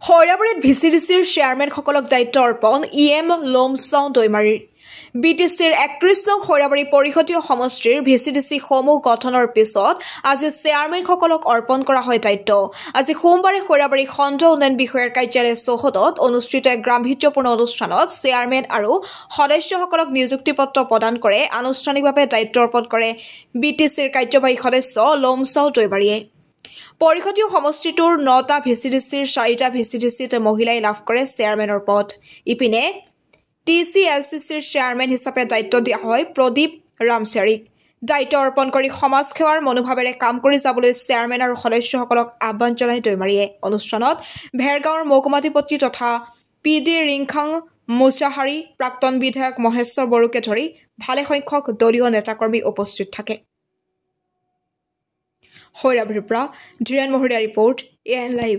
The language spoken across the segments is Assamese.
খৈৰাবাৰীত ভিচিডিচিৰ চেয়াৰমেনসকলক দায়িত্ব অৰ্পণ ইএম লোমচাও দৈমাৰীৰ বিটিচিৰ ৩১ নং খৈৰাবাৰী পৰিষদীয় সমষ্টিৰ ভিচিডিচি সমূহ গঠনৰ পিছত আজি চেয়াৰমেনসকলক অৰ্পণ কৰা হয় দায়িত্ব। আজি সোমবাৰে খৈৰাবাৰী খণ্ড উন্নয়ন বিষয়াৰ কাৰ্যালয় চৌহদত অনুষ্ঠিত এক গাম্ভীৰ্যপূৰ্ণ অনুষ্ঠানত চেয়াৰমেন আৰু সদস্যসকলক নিযুক্তি পত্ৰ প্ৰদান কৰে আনুষ্ঠানিকভাৱে দায়িত্ব অৰ্পণ কৰে বিটিচিৰ কাৰ্যবাহী সদস্য লোমচাও দৈমাৰীয়ে। পৰিষদীয় সমষ্টিটোৰ ৯টা ভিচিডিচিৰ 4টা ভিচিডিচিত মহিলাই লাভ কৰে চেয়াৰমেনৰ পদ। ইপিনে TCLCCৰ চেয়াৰমেন হিচাপে দায়িত্ব দিয়া হয় প্ৰদীপ ৰামচাৰীক। দায়িত্ব অৰ্পণ কৰি সমাজ সেৱাৰ মনোভাৱেৰে কাম কৰি যাবলৈ চেয়াৰমেন আৰু সদস্যসকলক আহ্বান জনায় দৈমাৰীয়ে। অনুষ্ঠানত ভেৰগাঁৱৰ মহকুমাধিপতি তথা PD ৰিংখাং মুছাহাৰী, প্ৰাক্তন বিধায়ক মহেশ্বৰ বড়োকে ধৰি ভালেসংখ্যক দলীয় নেতাকৰ্মী উপস্থিত থাকে। খৈৰাবাৰীৰ পৰা Dhiren Mahariya report AN live.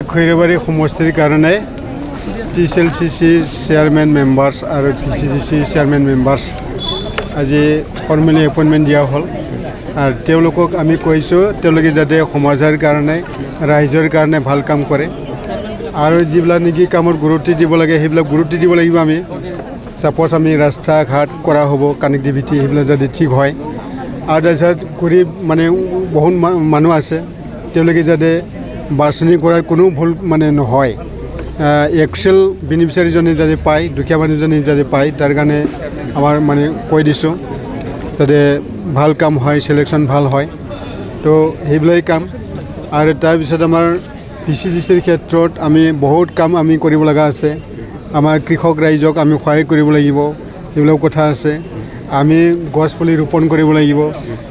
Khairabari সমষ্টিৰ কাৰণে TCLCC চেয়াৰমেন মেম্বাৰ্ছ আৰু VCDC চেয়াৰমেন মেম্বাৰ্ছ আজি ফৰ্মেলি এপইণ্টমেণ্ট দিয়া হ'ল আৰু তেওঁলোকক আমি কৈছোঁ তেওঁলোকে যাতে সমাজৰ কাৰণে ৰাইজৰ কাৰণে ভাল কাম কৰে আৰু যিবিলাক নেকি কামত গুৰুত্ব দিব লাগে সেইবিলাক গুৰুত্ব দিব লাগিব। আমি ছাপ'জ আমি ৰাস্তা ঘাট কৰা হ'ব, কানেক্টিভিটি সেইবিলাক যাতে ঠিক হয় আৰু তাৰপিছত গৰীব মানে বহুত মানুহ আছে তেওঁলোকে যাতে বাছনি কৰাৰ কোনো ভুল মানে নহয়, একচুৱেল বেনিফিচিয়াৰীজনে যাতে পায়, দুখীয়া মানুহজনে যাতে পায় তাৰ কাৰণে আমাৰ মানে কৈ দিছোঁ যাতে ভাল কাম হয়, চিলেকশ্যন ভাল হয়। তো সেইবিলাকেই কাম আৰু তাৰপিছত আমাৰ VCDCৰ ক্ষেত্ৰত আমি বহুত কাম আমি কৰিব লগা আছে। আমাৰ কৃষক ৰাইজক আমি সহায় কৰিব লাগিব, সেইবিলাক কথা আছে। আমি গছ পুলি ৰোপণ কৰিব লাগিব,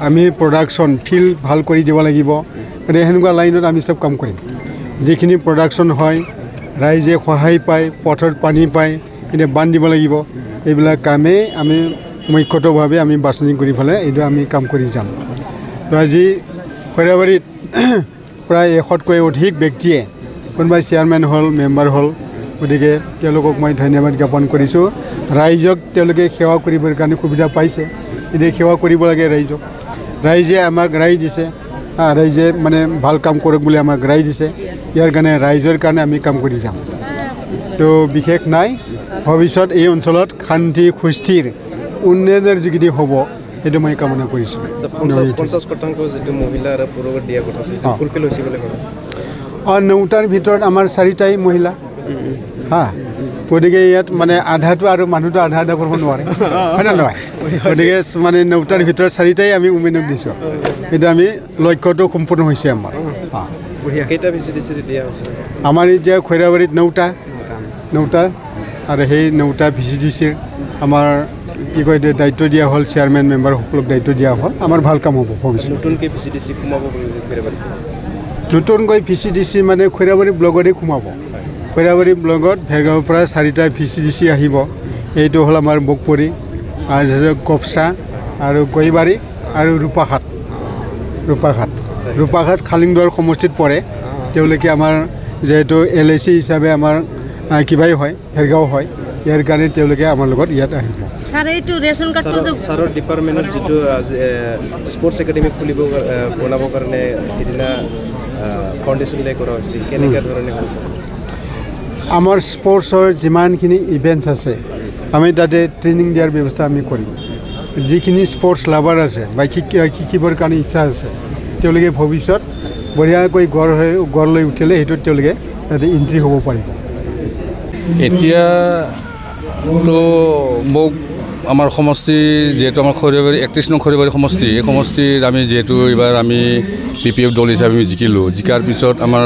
আমি প্ৰডাকশ্যন ফিল্ড ভাল কৰি দিব লাগিব। গতিকে সেনেকুৱা লাইনত আমি চব কাম কৰিম। যিখিনি প্ৰডাকশ্যন হয়, ৰাইজে সহায় পায়, পথত পানী পায়, এতিয়া বান্ধ দিব লাগিব। এইবিলাক কামেই আমি মুখ্যতভাৱে আমি বাছনি কৰি পেলাই এইটো আমি কাম কৰি যাম। তো আজি খৈৰাবাৰীত প্ৰায় 100তকৈ অধিক ব্যক্তিয়ে কোনোবাই চেয়াৰমেন হ'ল, মেম্বাৰ হ'ল, গতিকে তেওঁলোকক মই ধন্যবাদ জ্ঞাপন কৰিছোঁ। ৰাইজক তেওঁলোকে সেৱা কৰিবৰ কাৰণে সুবিধা পাইছে, এতিয়া সেৱা কৰিব লাগে ৰাইজক। ৰাইজে আমাক ৰায় দিছে, ৰাইজে মানে ভাল কাম কৰক বুলি আমাক ৰায় দিছে। ইয়াৰ কাৰণে ৰাইজৰ কাৰণে আমি কাম কৰি যাম। তো বিশেষ নাই, ভৱিষ্যত এই অঞ্চলত শান্তি সুস্থিৰ উন্নয়নৰ যোগেদি হ'ব সেইটো মই কামনা কৰিছোঁ। 50% যিটো মহিলা আৰু পুৰুষক দিয়া কথা আছে ফুলফিল হৈছে বুলি ক'লে 9টাৰ ভিতৰত আমাৰ 4টাই মহিলা। গতিকে ইয়াত মানে আধাটো আৰু মানুহটো আধা আধা কৰিব নোৱাৰে, হয় নে নহয়? গতিকে মানে 9টাৰ ভিতৰত 4টাই আমি উমেনক দিছোঁ। সেইটো আমি লক্ষ্যটো সম্পূৰ্ণ হৈছে আমাৰ। আমাৰ এতিয়া খৈৰাবাৰীত 9টা আৰু সেই 9টা VCDCৰ আমাৰ কি কয় দায়িত্ব দিয়া হ'ল, চেয়াৰমেন মেম্বাৰসকলক দায়িত্ব দিয়া হ'ল। আমাৰ ভাল কাম হ'ব ভৱিষ্যত। নতুনকৈ VCDC মানে খৈৰাবাৰী ব্লকতে সোমাব। খৈৰাবাৰী ব্লকত ভেৰগাঁৱৰ পৰা 4টা VCDC আহিব। এইটো হ'ল আমাৰ বকপৰি আৰু কপচা আৰু গৈবাৰী আৰু ৰূপাঘাট খালিংদুৱাৰ সমষ্টিত পৰে। তেওঁলোকে আমাৰ যিহেতু LIC হিচাপে আমাৰ কিবাই হয়, ভেৰগাঁও হয়, ইয়াৰ কাৰণে তেওঁলোকে আমাৰ লগত ইয়াত আহিব। ছাৰৰ ডিপাৰ্টমেণ্টত যিটো স্পৰ্টছ একাডেমি বনাবৰ কাৰণে সিদিনা ফাউণ্ডেশ্যন লে কৰা হৈছিল, কেনেকুৱা ধৰণে হৈছে? আমাৰ স্পৰ্টছৰ যিমানখিনি ইভেণ্টছ আছে আমি তাতে ট্ৰেইনিং দিয়াৰ ব্যৱস্থা আমি কৰিম। যিখিনি স্পৰ্টছ লাভাৰ আছে বা শিকিবৰ কাৰণে ইচ্ছা আছে তেওঁলোকে ভৱিষ্যত বঢ়িয়াকৈ গঢ় লৈ উঠিলে সেইটোত তেওঁলোকে তাতে এণ্ট্ৰি হ'ব পাৰিব। এতিয়াতো মোক আমাৰ সমষ্টি যিহেতু আমাৰ খৈৰাবাৰী 31 নং খৈৰাবাৰী সমষ্টি, এই সমষ্টিত আমি যিহেতু এইবাৰ আমি PPF দল হিচাপে আমি জিকাৰ পিছত আমাৰ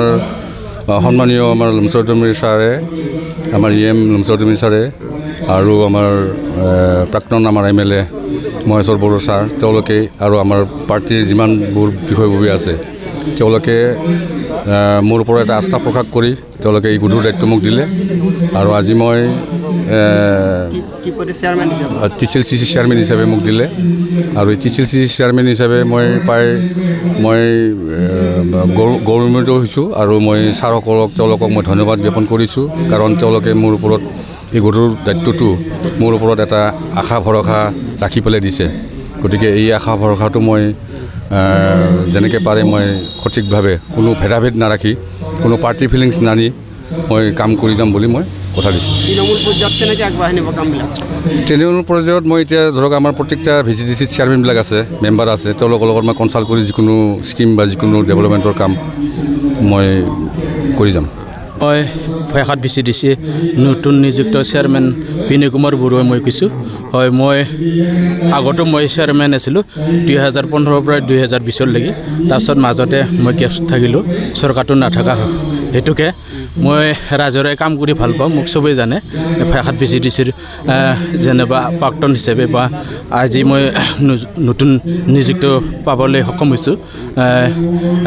সন্মানীয় আমাৰ লোমচাও দৈমাৰী ছাৰে, আমাৰ EM লোমচাও দৈমাৰী ছাৰে আৰু আমাৰ প্ৰাক্তন আমাৰ MLA মহেশ্বৰ বড়ো ছাৰ, তেওঁলোকে আৰু আমাৰ পাৰ্টীৰ যিমানবোৰ বিষয়ববী আছে তেওঁলোকে মোৰ ওপৰত এটা আস্থা প্ৰকাশ কৰি তেওঁলোকে এই গধুৰ দায়িত্ব মোক দিলে। আৰু আজি মই TCLCC চেয়াৰমেন হিচাপে মোক দিলে আৰু এই TCLCC চেয়াৰমেন হিচাপে মই গৌৰৱান্বিত হৈছোঁ আৰু মই ছাৰসকলক তেওঁলোকক মই ধন্যবাদ জ্ঞাপন কৰিছোঁ। কাৰণ তেওঁলোকে মোৰ ওপৰত এই গধুৰ দায়িত্বটো মোৰ ওপৰত এটা আশা ভৰসা ৰাখি পেলাই দিছে। গতিকে এই আশা ভৰসাটো মই যেনেকৈ পাৰে মই সঠিকভাৱে কোনো ভেদাভেদ নাৰাখি কোনো পাৰ্টি ফিলিংছ নানি মই কাম কৰি যাম বুলি মই কথা দিছোঁ। তৃণমূল পৰ্যায়ত কেনেকৈ আগবঢ়াই নিব কামবিলাক? তৃণমূল পৰ্যায়ত মই এতিয়া ধৰক আমাৰ প্ৰত্যেকটা VCDC চেয়াৰমেনবিলাক আছে, মেম্বাৰ আছে, তেওঁলোকৰ লগত মই কনচাল্ট কৰি যিকোনো স্কিম বা যিকোনো ডেভেলপমেণ্টৰ কাম মই কৰি যাম। মই ভৈয়াখাত VCDC নতুন নিযুক্ত চেয়াৰমেন বিনয় কুমাৰ বৰুৱাই মই কৈছোঁ। হয়, মই আগতো মই চেয়াৰমেন আছিলোঁ 2015 পৰা 2020লৈকে। তাৰপিছত মাজতে মই গেপ থাকিলোঁ, চৰকাৰটো নাথাকা হেতুকে মই ৰাজহুৱাই কাম কৰি ভাল পাওঁ, মোক চবেই জানে। ভৈয়াখাত VCDCৰ যেনিবা প্ৰাক্তন হিচাপে বা আজি মই নতুন নিযুক্ত পাবলৈ সক্ষম হৈছোঁ।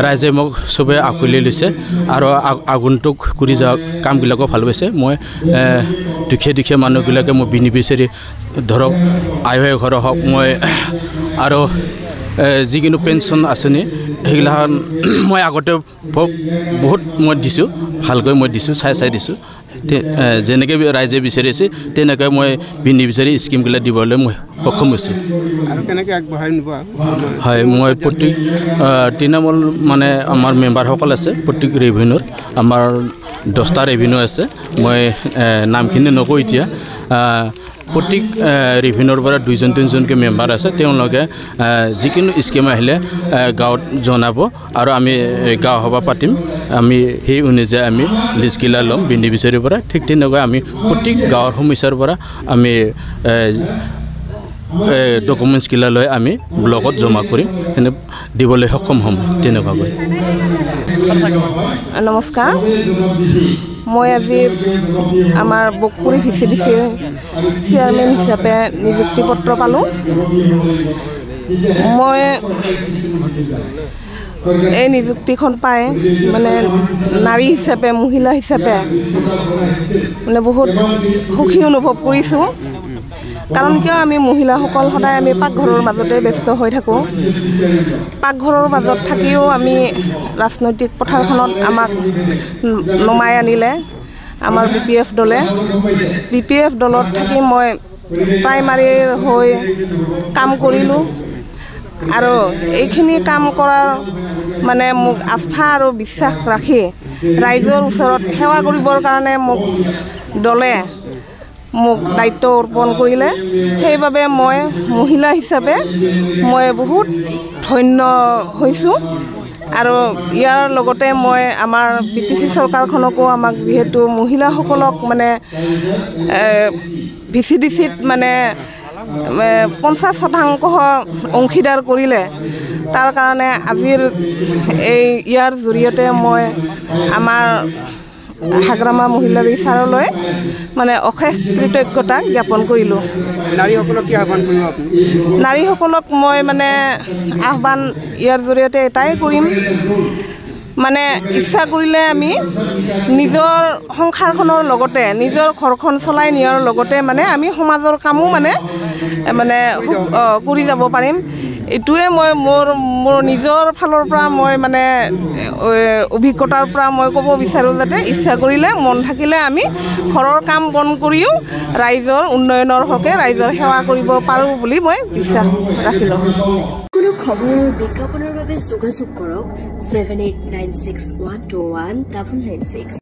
ৰাইজে মোক চবেই আঁকোৱালি লৈছে আৰু আগন্তুক কৰি যোৱা কামবিলাকো ভাল পাইছে। মই দুখীয়া মানুহবিলাকে মই বিনিবিচাৰি ধৰক আয় ঘৰ হওক, মই আৰু যিকোনো পেঞ্চন আঁচনি সেইগিলাখন মই আগতে বহুত মই দিছোঁ, ভালকৈ মই দিছোঁ, চাই দিছোঁ। যেনেকৈ ৰাইজে বিচাৰিছে তেনেকৈ মই বিনিবিচাৰি স্কিমবিলাক দিবলৈ মই সক্ষম হৈছোঁ। আৰু কেনেকৈ আগবঢ়াই নিব? হয়, মই প্ৰত্যেক তৃণমূল মানে আমাৰ মেম্বাৰসকল আছে, প্ৰত্যেক ৰেভিনিউৰ আমাৰ 10টা ৰেভিনিউ আছে। মই নামখিনি নকওঁ এতিয়া। প্ৰত্যেক ৰেভিনিউৰ পৰা 2-3জনকৈ মেম্বাৰ আছে। তেওঁলোকে যিকোনো স্কিম আহিলে গাঁৱত জনাব আৰু আমি গাঁও সভা পাতিম। আমি সেই অনুযায়ী আমি লিষ্টগিলা ল'ম বিনিবিচাৰিৰ পৰা। ঠিক তেনেকৈ আমি প্ৰত্যেক গাঁৱৰ সমস্যাৰ পৰা আমি ডকুমেণ্টছগিলা লৈ আমি ব্লকত জমা কৰিম, এনে দিবলৈ সক্ষম হ'ম তেনেকুৱাকৈ। নমস্কাৰ, মই আজি আমাৰ বকপুৰী VCDCৰ চেয়াৰমেন হিচাপে নিযুক্তি পত্ৰ পালোঁ। মই এই নিযুক্তিখন পাই মানে নাৰী হিচাপে, মহিলা হিচাপে মানে বহুত সুখী অনুভৱ কৰিছোঁ। কাৰণ কিয় আমি মহিলাসকল সদায় আমি পাকঘৰৰ মাজতে ব্যস্ত হৈ থাকোঁ। পাকঘৰৰ মাজত থাকিও আমি ৰাজনৈতিক পথাৰখনত আমাক নমাই আনিলে আমাৰ BPF দলে। BPF দলত থাকি মই প্ৰাইমাৰীৰ হৈ কাম কৰিলোঁ আৰু এইখিনি কাম কৰাৰ মানে মোক আস্থা আৰু বিশ্বাস ৰাখি ৰাইজৰ ওচৰত সেৱা কৰিবৰ কাৰণে মোক দলে মোক দায়িত্ব অৰ্পণ কৰিলে। সেইবাবে মই মহিলা হিচাপে মই বহুত ধন্য হৈছোঁ। আৰু ইয়াৰ লগতে মই আমাৰ BTC চৰকাৰখনকো আমাক যিহেতু মহিলাসকলক মানে VCDCত মানে 50% অংশীদাৰ কৰিলে, তাৰ কাৰণে আজিৰ ইয়াৰ জৰিয়তে মই আমাৰ হাগ্ৰামা মহিলা বিচাৰলৈ মানে অশেষ কৃতজ্ঞতা জ্ঞাপন কৰিলোঁ। নাৰীসকলক কি আহ্বান কৰিব আপুনি? নাৰীসকলক মই মানে আহ্বান ইয়াৰ জৰিয়তে এটাই কৰিম, মানে ইচ্ছা কৰিলে আমি নিজৰ সংসাৰখনৰ লগতে নিজৰ ঘৰখন চলাই নিয়াৰ লগতে মানে আমি সমাজৰ কামো মানে কৰি যাব পাৰিম। এইটোৱে মই মোৰ নিজৰ ফালৰ পৰা মই মানে অভিজ্ঞতাৰ পৰা মই ক'ব বিচাৰোঁ, যাতে ইচ্ছা কৰিলে মন থাকিলে আমি ঘৰৰ কাম বন কৰিও ৰাইজৰ উন্নয়নৰ হকে ৰাইজৰ সেৱা কৰিব পাৰোঁ বুলি মই বিশ্বাস ৰাখিলোঁ। কোনো খবৰ বিজ্ঞাপনৰ বাবে যোগাযোগ কৰক 7896121996।